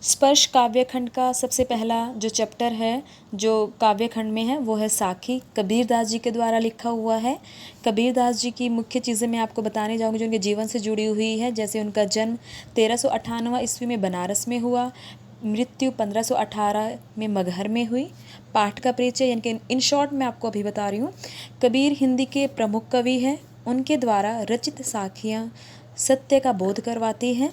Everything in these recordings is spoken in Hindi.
स्पर्श काव्यखंड का सबसे पहला जो चैप्टर है जो काव्यखंड में है वो है साखी, कबीरदास जी के द्वारा लिखा हुआ है। कबीरदास जी की मुख्य चीज़ें मैं आपको बताने जाऊंगी जो उनके जीवन से जुड़ी हुई है। जैसे उनका जन्म 1398 ईस्वी में बनारस में हुआ, मृत्यु 1518 में मगहर में हुई। पाठ का परिचय यानी कि इन शॉर्ट मैं आपको अभी बता रही हूँ। कबीर हिंदी के प्रमुख कवि हैं। उनके द्वारा रचित साखियाँ सत्य का बोध करवाती हैं।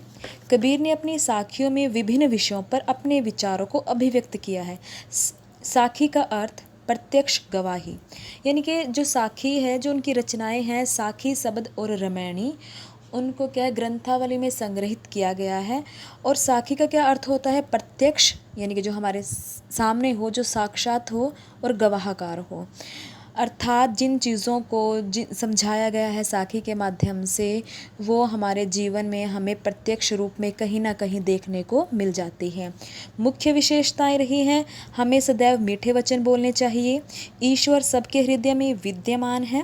कबीर ने अपनी साखियों में विभिन्न विषयों पर अपने विचारों को अभिव्यक्त किया है। साखी का अर्थ प्रत्यक्ष गवाही, यानी कि जो साखी है, जो उनकी रचनाएं हैं, साखी, शब्द और रामायणी, उनको क्या है ग्रंथावली में संग्रहित किया गया है। और साखी का क्या अर्थ होता है? प्रत्यक्ष, यानी कि जो हमारे सामने हो, जो साक्षात हो, और गवाहकार हो। अर्थात जिन चीज़ों को समझाया गया है साखी के माध्यम से, वो हमारे जीवन में हमें प्रत्यक्ष रूप में कहीं ना कहीं देखने को मिल जाती है। मुख्य विशेषताएं रही हैं, हमें सदैव मीठे वचन बोलने चाहिए। ईश्वर सबके हृदय में विद्यमान है।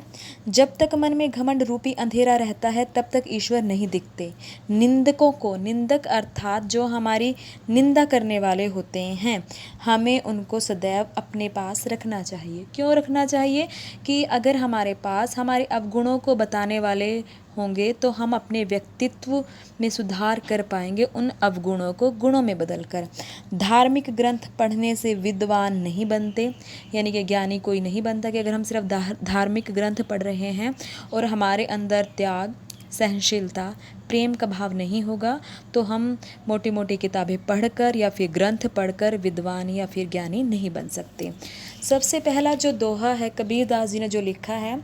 जब तक मन में घमंड रूपी अंधेरा रहता है तब तक ईश्वर नहीं दिखते। निंदकों को, निंदक अर्थात जो हमारी निंदा करने वाले होते हैं, हमें उनको सदैव अपने पास रखना चाहिए। क्यों रखना चाहिए? कि अगर हमारे पास हमारे अवगुणों को बताने वाले होंगे तो हम अपने व्यक्तित्व में सुधार कर पाएंगे, उन अवगुणों को गुणों में बदलकर। धार्मिक ग्रंथ पढ़ने से विद्वान नहीं बनते, यानी कि ज्ञानी कोई नहीं बनता। कि अगर हम सिर्फ धार्मिक ग्रंथ पढ़ रहे हैं और हमारे अंदर त्याग, सहनशीलता, प्रेम का भाव नहीं होगा तो हम मोटी मोटी किताबें पढ़कर या फिर ग्रंथ पढ़कर विद्वान या फिर ज्ञानी नहीं बन सकते। सबसे पहला जो दोहा है कबीरदास जी ने जो लिखा है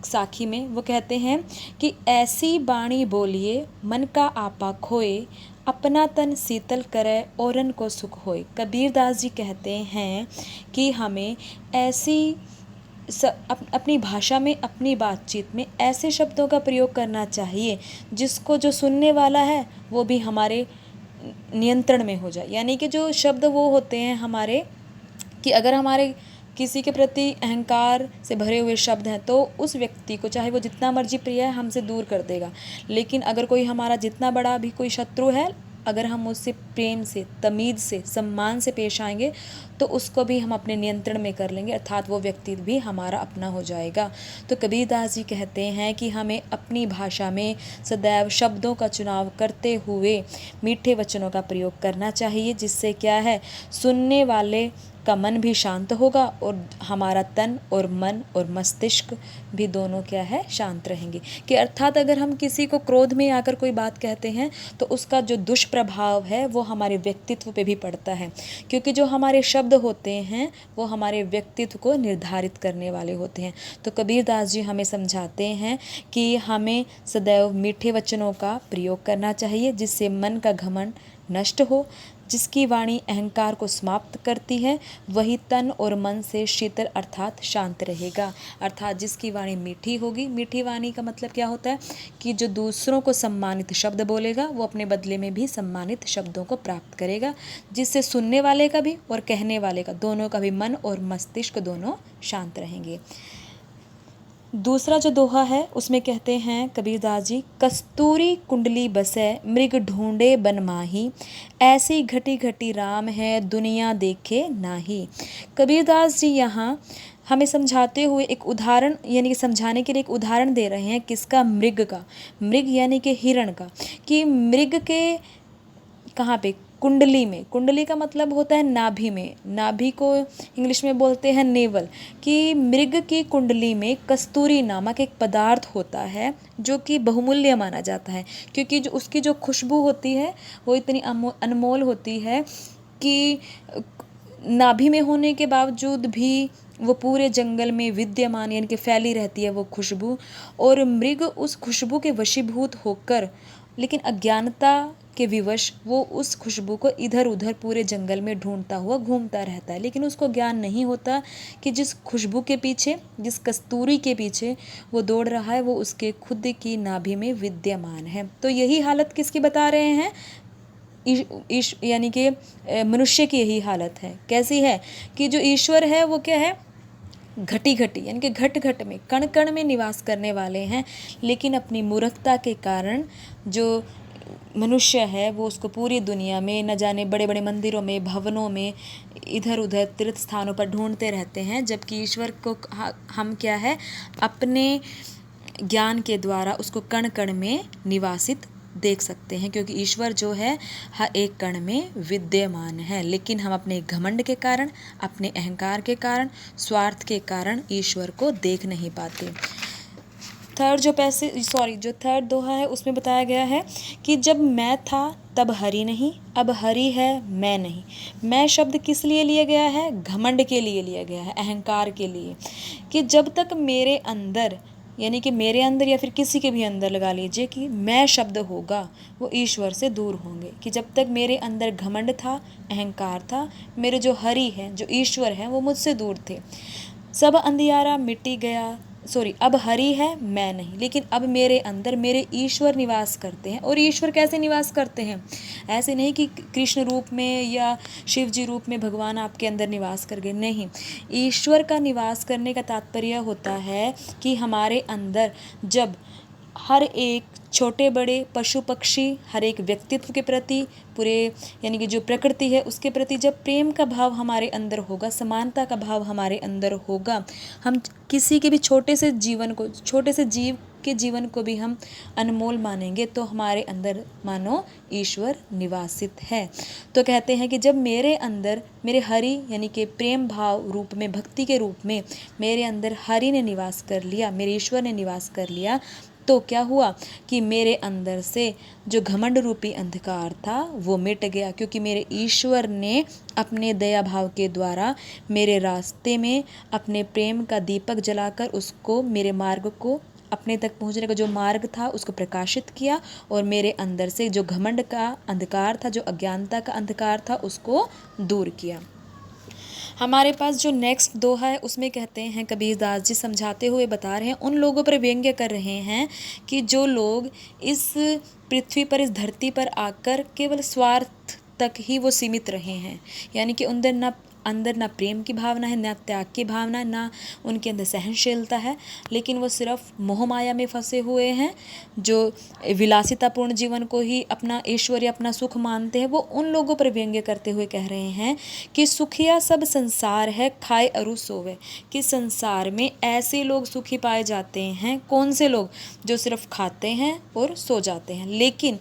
साखी में, वो कहते हैं कि ऐसी बाणी बोलिए मन का आपा खोए, अपना तन शीतल करे औरन को सुख होए। कबीरदास जी कहते हैं कि हमें ऐसी अपनी भाषा में, अपनी बातचीत में ऐसे शब्दों का प्रयोग करना चाहिए जिसको जो सुनने वाला है वो भी हमारे नियंत्रण में हो जाए। यानी कि जो शब्द वो होते हैं हमारे, कि अगर हमारे किसी के प्रति अहंकार से भरे हुए शब्द हैं तो उस व्यक्ति को चाहे वो जितना मर्जी प्रिय है हमसे दूर कर देगा। लेकिन अगर कोई हमारा जितना बड़ा भी कोई शत्रु है, अगर हम उससे प्रेम से, तमीज़ से, सम्मान से पेश आएंगे तो उसको भी हम अपने नियंत्रण में कर लेंगे, अर्थात वो व्यक्ति भी हमारा अपना हो जाएगा। तो कबीरदास जी कहते हैं कि हमें अपनी भाषा में सदैव शब्दों का चुनाव करते हुए मीठे वचनों का प्रयोग करना चाहिए, जिससे क्या है सुनने वाले का मन भी शांत होगा और हमारा तन और मन और मस्तिष्क भी दोनों क्या है शांत रहेंगे। कि अर्थात अगर हम किसी को क्रोध में आकर कोई बात कहते हैं तो उसका जो दुष्प्रभाव है वो हमारे व्यक्तित्व पे भी पड़ता है, क्योंकि जो हमारे शब्द होते हैं वो हमारे व्यक्तित्व को निर्धारित करने वाले होते हैं। तो कबीरदास जी हमें समझाते हैं कि हमें सदैव मीठे वचनों का प्रयोग करना चाहिए जिससे मन का घमंड नष्ट हो। जिसकी वाणी अहंकार को समाप्त करती है वही तन और मन से शीतल अर्थात शांत रहेगा। अर्थात जिसकी वाणी मीठी होगी, मीठी वाणी का मतलब क्या होता है कि जो दूसरों को सम्मानित शब्द बोलेगा वो अपने बदले में भी सम्मानित शब्दों को प्राप्त करेगा, जिससे सुनने वाले का भी और कहने वाले का दोनों का भी मन और मस्तिष्क दोनों शांत रहेंगे। दूसरा जो दोहा है उसमें कहते हैं कबीरदास जी, कस्तूरी कुंडली बसे मृग ढूंढे बन माही, ऐसी घटी घटी राम है दुनिया देखे नाही। कबीरदास जी यहाँ हमें समझाते हुए एक उदाहरण, यानी कि समझाने के लिए एक उदाहरण दे रहे हैं। किसका? मृग का। मृग यानी कि हिरण का। कि मृग के कहाँ पे? कुंडली में। कुंडली का मतलब होता है नाभि में। नाभि को इंग्लिश में बोलते हैं नेवल। कि मृग की कुंडली में कस्तूरी नामक एक पदार्थ होता है जो कि बहुमूल्य माना जाता है, क्योंकि जो उसकी जो खुशबू होती है वो इतनी अनमोल होती है कि नाभि में होने के बावजूद भी वो पूरे जंगल में विद्यमान, यानी कि फैली रहती है वो खुशबू। और मृग उस खुशबू के वशीभूत होकर, लेकिन अज्ञानता के विवश, वो उस खुशबू को इधर उधर पूरे जंगल में ढूंढता हुआ घूमता रहता है। लेकिन उसको ज्ञान नहीं होता कि जिस खुशबू के पीछे, जिस कस्तूरी के पीछे वो दौड़ रहा है वो उसके खुद की नाभि में विद्यमान है। तो यही हालत किसकी बता रहे हैं? यानी कि मनुष्य की यही हालत है। कैसी है? कि जो ईश्वर है वो क्या है? घटी घटी, यानी कि घट घट में, कण कण में निवास करने वाले हैं। लेकिन अपनी मूर्खता के कारण जो मनुष्य है वो उसको पूरी दुनिया में न जाने बड़े बड़े मंदिरों में, भवनों में, इधर उधर तीर्थ स्थानों पर ढूंढते रहते हैं, जबकि ईश्वर को हम क्या है अपने ज्ञान के द्वारा उसको कण कण में निवासित देख सकते हैं, क्योंकि ईश्वर जो है हर एक कण में विद्यमान है। लेकिन हम अपने घमंड के कारण, अपने अहंकार के कारण, स्वार्थ के कारण ईश्वर को देख नहीं पाते। जो थर्ड दोहा है उसमें बताया गया है कि जब मैं था तब हरि नहीं, अब हरि है मैं नहीं। मैं शब्द किस लिए लिया गया है? घमंड के लिए लिया गया है, अहंकार के लिए, कि जब तक मेरे अंदर, यानी कि मेरे अंदर या फिर किसी के भी अंदर लगा लीजिए कि मैं शब्द होगा, वो ईश्वर से दूर होंगे। कि जब तक मेरे अंदर घमंड था, अहंकार था, मेरे जो हरि है, जो ईश्वर है, वो मुझसे दूर थे। सब अंधियारा मिटी गया, अब हरि है मैं नहीं, लेकिन अब मेरे अंदर मेरे ईश्वर निवास करते हैं। और ईश्वर कैसे निवास करते हैं? ऐसे नहीं कि कृष्ण रूप में या शिव जी रूप में भगवान आपके अंदर निवास कर गए, नहीं। ईश्वर का निवास करने का तात्पर्य होता है कि हमारे अंदर जब हर एक छोटे बड़े पशु पक्षी, हर एक व्यक्तित्व के प्रति, पूरे यानी कि जो प्रकृति है उसके प्रति जब प्रेम का भाव हमारे अंदर होगा, समानता का भाव हमारे अंदर होगा, हम किसी के भी छोटे से जीव के जीवन को भी हम अनमोल मानेंगे, तो हमारे अंदर मानो ईश्वर निवासित है। तो कहते हैं कि जब मेरे अंदर मेरे हरि यानी कि प्रेम भाव रूप में, भक्ति के रूप में मेरे अंदर हरि ने निवास कर लिया, मेरे ईश्वर ने निवास कर लिया, तो क्या हुआ कि मेरे अंदर से जो घमंड रूपी अंधकार था वो मिट गया, क्योंकि मेरे ईश्वर ने अपने दया भाव के द्वारा मेरे रास्ते में अपने प्रेम का दीपक जलाकर उसको, मेरे मार्ग को, अपने तक पहुंचने का जो मार्ग था उसको प्रकाशित किया, और मेरे अंदर से जो घमंड का अंधकार था, जो अज्ञानता का अंधकार था, उसको दूर किया। हमारे पास जो नेक्स्ट दोहा है उसमें कहते हैं, कबीरदास जी समझाते हुए बता रहे हैं, उन लोगों पर व्यंग्य कर रहे हैं कि जो लोग इस पृथ्वी पर, इस धरती पर आकर केवल स्वार्थ तक ही वो सीमित रहे हैं, यानी कि अंदर ना प्रेम की भावना है, ना त्याग की भावना, ना उनके अंदर सहनशीलता है, लेकिन वो सिर्फ मोह माया में फंसे हुए हैं, जो विलासितापूर्ण जीवन को ही अपना ऐश्वर्य, अपना सुख मानते हैं। वो उन लोगों पर व्यंग्य करते हुए कह रहे हैं कि सुखिया सब संसार है, खाए अरु सोवे। कि संसार में ऐसे लोग सुखी पाए जाते हैं, कौन से लोग? जो सिर्फ खाते हैं और सो जाते हैं। लेकिन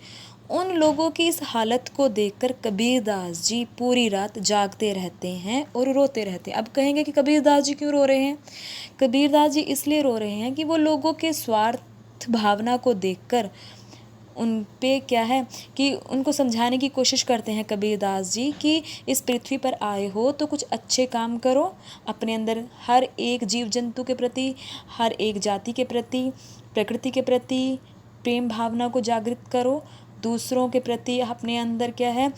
उन लोगों की इस हालत को देखकर कबीरदास जी पूरी रात जागते रहते हैं और रोते रहते हैं। अब कहेंगे कि कबीरदास जी क्यों रो रहे हैं? कबीरदास जी इसलिए रो रहे हैं कि वो लोगों के स्वार्थ भावना को देखकर उन पे क्या है कि उनको समझाने की कोशिश करते हैं कबीरदास जी कि इस पृथ्वी पर आए हो तो कुछ अच्छे काम करो, अपने अंदर हर एक जीव जंतु के प्रति, हर एक जाति के प्रति, प्रकृति के प्रति प्रेम भावना को जागृत करो, दूसरों के प्रति अपने अंदर क्या है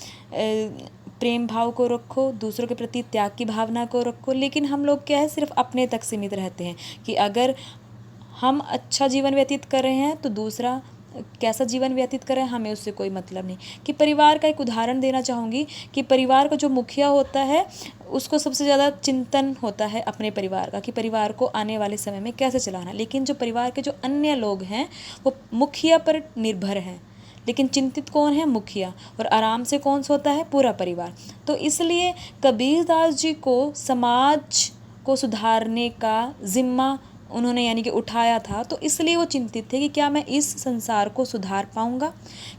प्रेम भाव को रखो, दूसरों के प्रति त्याग की भावना को रखो। लेकिन हम लोग क्या है सिर्फ अपने तक सीमित रहते हैं कि अगर हम अच्छा जीवन व्यतीत कर रहे हैं तो दूसरा कैसा जीवन व्यतीत कर रहे हैं हमें उससे कोई मतलब नहीं। कि परिवार का एक उदाहरण देना चाहूँगी कि परिवार का जो मुखिया होता है उसको सबसे ज़्यादा चिंतन होता है अपने परिवार का कि परिवार को आने वाले समय में कैसे चलाना, लेकिन जो परिवार के जो अन्य लोग हैं वो मुखिया पर निर्भर हैं, लेकिन चिंतित कौन है? मुखिया। और आराम से कौन सोता है? पूरा परिवार। तो इसलिए कबीरदास जी को समाज को सुधारने का जिम्मा उन्होंने यानी कि उठाया था, तो इसलिए वो चिंतित थे कि क्या मैं इस संसार को सुधार पाऊंगा,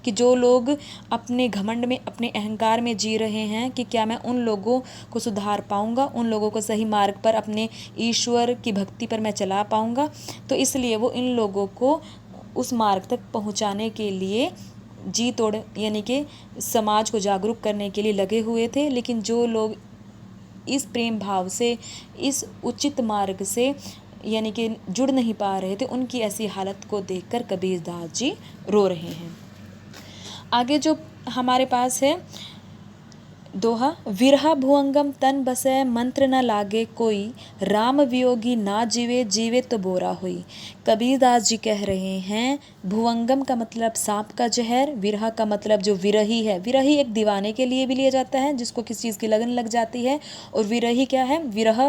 कि जो लोग अपने घमंड में, अपने अहंकार में जी रहे हैं, कि क्या मैं उन लोगों को सुधार पाऊंगा, उन लोगों को सही मार्ग पर, अपने ईश्वर की भक्ति पर मैं चला पाऊंगा। तो इसलिए वो इन लोगों को उस मार्ग तक पहुंचाने के लिए जी तोड़ यानी कि समाज को जागरूक करने के लिए लगे हुए थे। लेकिन जो लोग इस प्रेम भाव से, इस उचित मार्ग से यानी कि जुड़ नहीं पा रहे थे, उनकी ऐसी हालत को देखकर कबीरदास जी रो रहे हैं। आगे जो हमारे पास है दोहा, विरहा भुअंगम तन बसै मंत्र न लागे कोई, राम वियोगी ना जीवे जीवे तो बोरा हुई। कबीरदास जी कह रहे हैं, भुवंगम का मतलब सांप का जहर, विरहा का मतलब जो विरही है, विरही एक दीवाने के लिए भी लिया जाता है जिसको किसी चीज़ की लगन लग जाती है, और विरही क्या है, विरह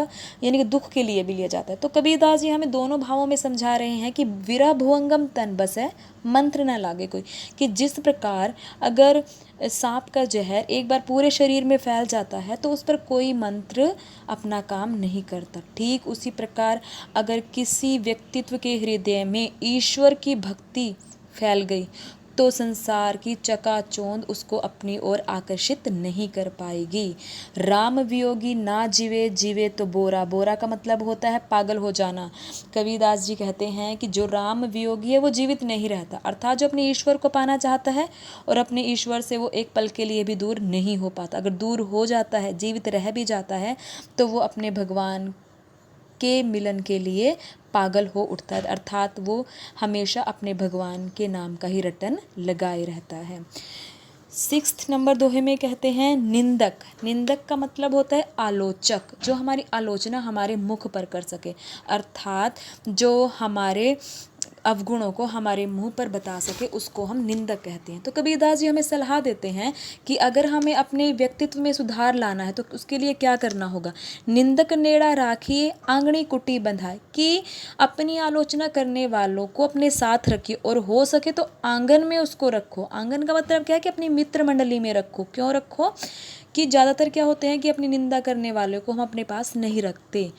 यानी कि दुख के लिए भी लिया जाता है। तो कबीरदास जी हमें दोनों भावों में समझा रहे हैं कि विरह भुवंगम तन बसै मंत्र न लागे कोई, कि जिस प्रकार अगर सांप का जहर एक बार पूरे शरीर में फैल जाता है तो उस पर कोई मंत्र अपना काम नहीं करता, ठीक उसी प्रकार अगर किसी व्यक्तित्व के हृदय में ईश्वर की भक्ति फैल गई तो संसार की चकाचौंध उसको अपनी ओर आकर्षित नहीं कर पाएगी। राम वियोगी ना जीवे जीवे तो बोरा, बोरा का मतलब होता है पागल हो जाना। कबीरदास जी कहते हैं कि जो राम वियोगी है वो जीवित नहीं रहता, अर्थात जो अपने ईश्वर को पाना चाहता है और अपने ईश्वर से वो एक पल के लिए भी दूर नहीं हो पाता, अगर दूर हो जाता है, जीवित रह भी जाता है, तो वो अपने भगवान के मिलन के लिए पागल हो उठता है, अर्थात वो हमेशा अपने भगवान के नाम का ही रटन लगाए रहता है। 6 नंबर दोहे में कहते हैं निंदक, निंदक का मतलब होता है आलोचक, जो हमारी आलोचना हमारे मुख पर कर सके, अर्थात जो हमारे अवगुणों को हमारे मुंह पर बता सके उसको हम निंदक कहते हैं। तो कबीरदास जी हमें सलाह देते हैं कि अगर हमें अपने व्यक्तित्व में सुधार लाना है तो उसके लिए क्या करना होगा। निंदक नेड़ा राखिए आंगणी कुटी बंधाए, कि अपनी आलोचना करने वालों को अपने साथ रखिए और हो सके तो आंगन में उसको रखो। आंगन का मतलब क्या है कि अपनी मित्र मंडली में रखो। क्यों रखो, कि ज़्यादातर क्या होते हैं कि अपनी निंदा करने वालों को हम अपने पास नहीं रखते,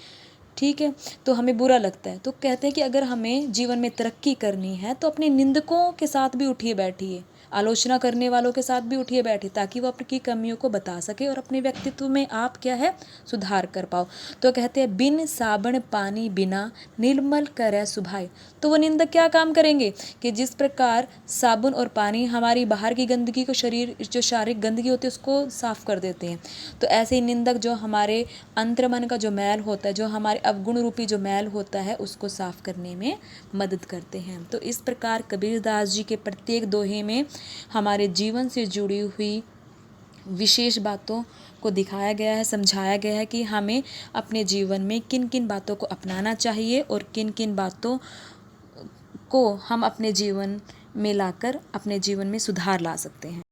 ठीक है, तो हमें बुरा लगता है। तो कहते हैं कि अगर हमें जीवन में तरक्की करनी है तो अपने निंदकों के साथ भी उठिए बैठिए, आलोचना करने वालों के साथ भी उठिए बैठिए, ताकि वो अपनी कमियों को बता सके और अपने व्यक्तित्व में आप क्या है सुधार कर पाओ। तो कहते हैं बिन साबण पानी बिना निर्मल करे सुभाए। तो वो निंदक क्या काम करेंगे कि जिस प्रकार साबुन और पानी हमारी बाहर की गंदगी को, शरीर जो शारीरिक गंदगी होती है उसको साफ कर देते हैं, तो ऐसे ही निंदक जो हमारे अंतर्मन का जो मैल होता है, जो हमारे अवगुण रूपी जो मैल होता है उसको साफ करने में मदद करते हैं। तो इस प्रकार कबीरदास जी के प्रत्येक दोहे में हमारे जीवन से जुड़ी हुई विशेष बातों को दिखाया गया है, समझाया गया है कि हमें अपने जीवन में किन किन बातों को अपनाना चाहिए और किन किन बातों को हम अपने जीवन में लाकर अपने जीवन में सुधार ला सकते हैं।